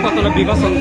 Satu lebih kosong.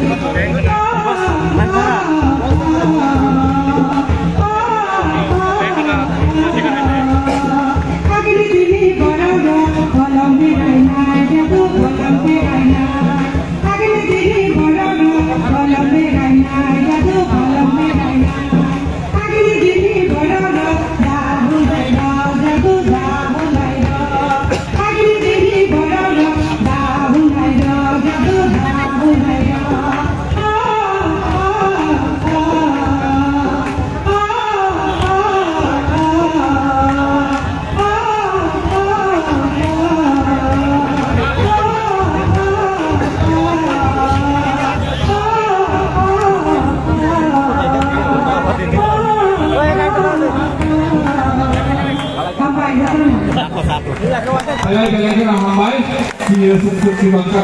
Kalian ramai si bangsa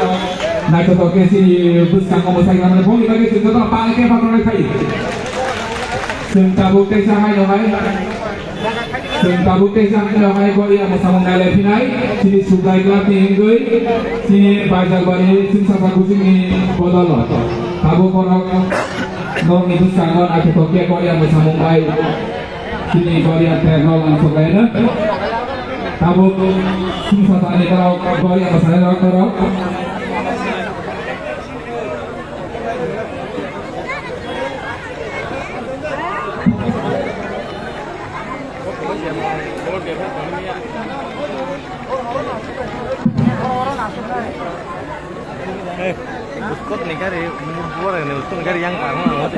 naik ke toke si bus kangkong besar kita pun kita kita tu apa lagi apa orang kai. Senta bukti samai domai. Senta bukti samai domai kau yang bersama dengan Levinai. Sini sugai kelab ni enggoi. Sini bajak bari sini sapa kucing ni bodolot. Tabu korang nong itu sangon aku toke kau yang bersama Mumbai. Sini kau yang terlalu langsung lainnya. Tabu susah tadi kalau kau yang masalah kalau Uskot nih kari, buat ini uskot kari yang parah banget.